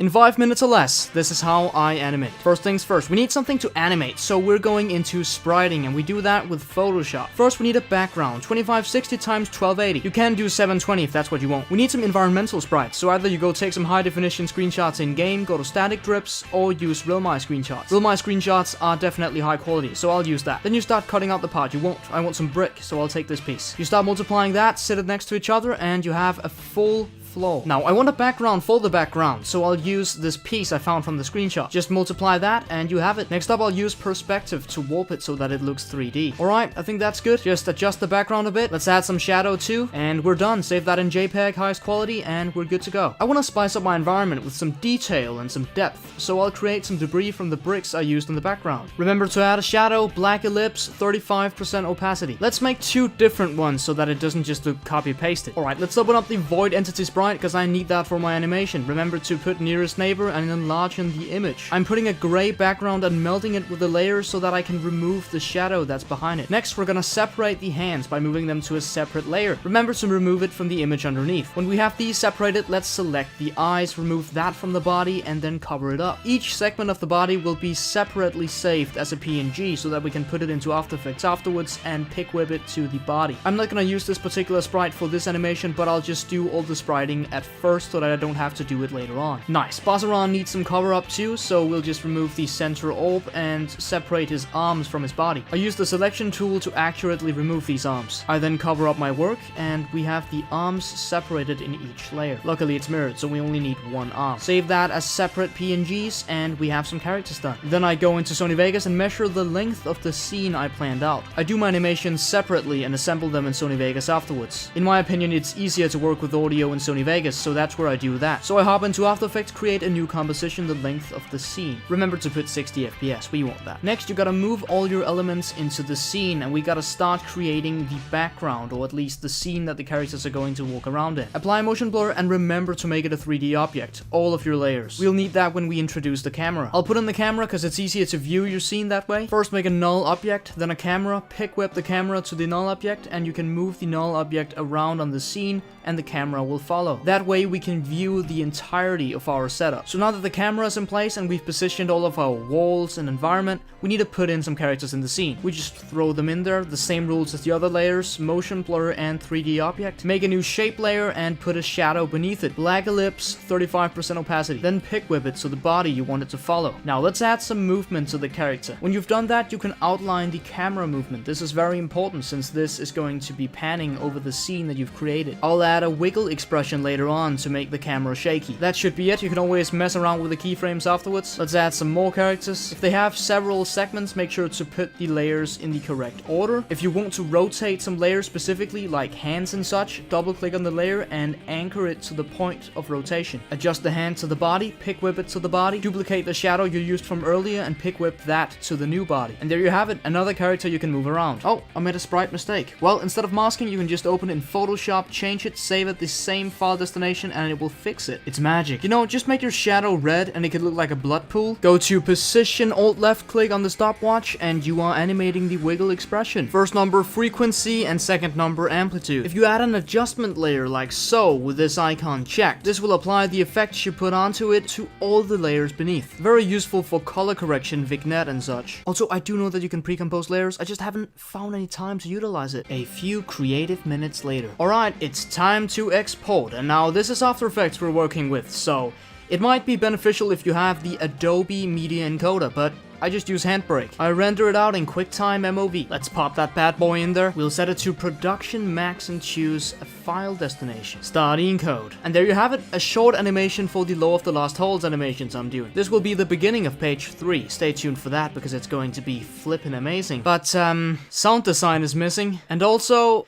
In 5 minutes or less, this is how I animate. First things first, we need something to animate, so we're going into Spriting, and we do that with Photoshop. First, we need a background, 2560 x 1280. You can do 720 if that's what you want. We need some environmental sprites, so either you go take some high definition screenshots in-game, go to static drips, or use real-my screenshots. Real-my screenshots are definitely high quality, so I'll use that. Then you start cutting out the part you want. I want some brick, so I'll take this piece. You start multiplying that, sit it next to each other, and you have a full floor. Now, I want a background for the background, so I'll use this piece I found from the screenshot. Just multiply that, and you have it. Next up, I'll use perspective to warp it so that it looks 3D. Alright, I think that's good. Just adjust the background a bit. Let's add some shadow too, and we're done. Save that in JPEG, highest quality, and we're good to go. I want to spice up my environment with some detail and some depth, so I'll create some debris from the bricks I used in the background. Remember to add a shadow, black ellipse, 35% opacity. Let's make two different ones so that it doesn't just look copy-pasted. Alright, let's open up the void entity sprite, because I need that for my animation. Remember to put nearest neighbor and enlarge in the image. I'm putting a gray background and melting it with the layers so that I can remove the shadow that's behind it. Next, we're gonna separate the hands by moving them to a separate layer. Remember to remove it from the image underneath. When we have these separated, let's select the eyes, remove that from the body, and then cover it up. Each segment of the body will be separately saved as a PNG so that we can put it into After Effects afterwards and pick whip it to the body. I'm not gonna use this particular sprite for this animation, but I'll just do all the spriting at first so that I don't have to do it later on. Nice. Bossaron needs some cover up too, so we'll just remove the center orb and separate his arms from his body. I use the selection tool to accurately remove these arms. I then cover up my work, and we have the arms separated in each layer. Luckily it's mirrored, so we only need one arm. Save that as separate PNGs, and we have some characters done. Then I go into Sony Vegas and measure the length of the scene I planned out. I do my animations separately and assemble them in Sony Vegas afterwards. In my opinion, it's easier to work with audio in Sony Vegas, so that's where I do that. So I hop into After Effects, create a new composition, the length of the scene. Remember to put 60 FPS, we want that. Next, you gotta move all your elements into the scene, and we gotta start creating the background, or at least the scene that the characters are going to walk around in. Apply motion blur, and remember to make it a 3D object, all of your layers. We'll need that when we introduce the camera. I'll put in the camera because it's easier to view your scene that way. First, make a null object, then a camera, pick whip the camera to the null object, and you can move the null object around on the scene, and the camera will follow. That way we can view the entirety of our setup. So now that the camera is in place and we've positioned all of our walls and environment, we need to put in some characters in the scene. We just throw them in there, the same rules as the other layers, motion blur and 3D object. Make a new shape layer and put a shadow beneath it. Black ellipse, 35% opacity. Then pick whip it to the body you want it to follow. Now let's add some movement to the character. When you've done that, you can outline the camera movement. This is very important since this is going to be panning over the scene that you've created. I'll add a wiggle expression later on to make the camera shaky. That should be it. You can always mess around with the keyframes afterwards. Let's add some more characters. If they have several segments, make sure to put the layers in the correct order. If you want to rotate some layers specifically, like hands and such, double click on the layer and anchor it to the point of rotation. Adjust the hand to the body, pick whip it to the body, duplicate the shadow you used from earlier and pick whip that to the new body. And there you have it, another character you can move around. Oh, I made a sprite mistake. Well, instead of masking, you can just open it in Photoshop, change it, save it the same file destination, and it will fix it. It's magic. You know, just make your shadow red and it could look like a blood pool. Go to position, alt left click on the stopwatch, and you are animating the wiggle expression. First number frequency and second number amplitude. If you add an adjustment layer like so with this icon checked, this will apply the effects you put onto it to all the layers beneath. Very useful for color correction, vignette and such. Also, I do know that you can pre-compose layers, I just haven't found any time to utilize it. A few creative minutes later. Alright, it's time to export, and now this is After Effects we're working with, so it might be beneficial if you have the Adobe Media Encoder, but I just use Handbrake. I render it out in QuickTime MOV. Let's pop that bad boy in there. We'll set it to Production Max and choose a file destination. Start encode. And there you have it, a short animation for the Law of the Lost Holes animations I'm doing. This will be the beginning of page 3. Stay tuned for that because it's going to be flippin' amazing. But, sound design is missing. And also,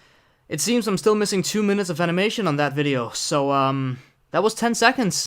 it seems I'm still missing 2 minutes of animation on that video. So, that was 10 seconds.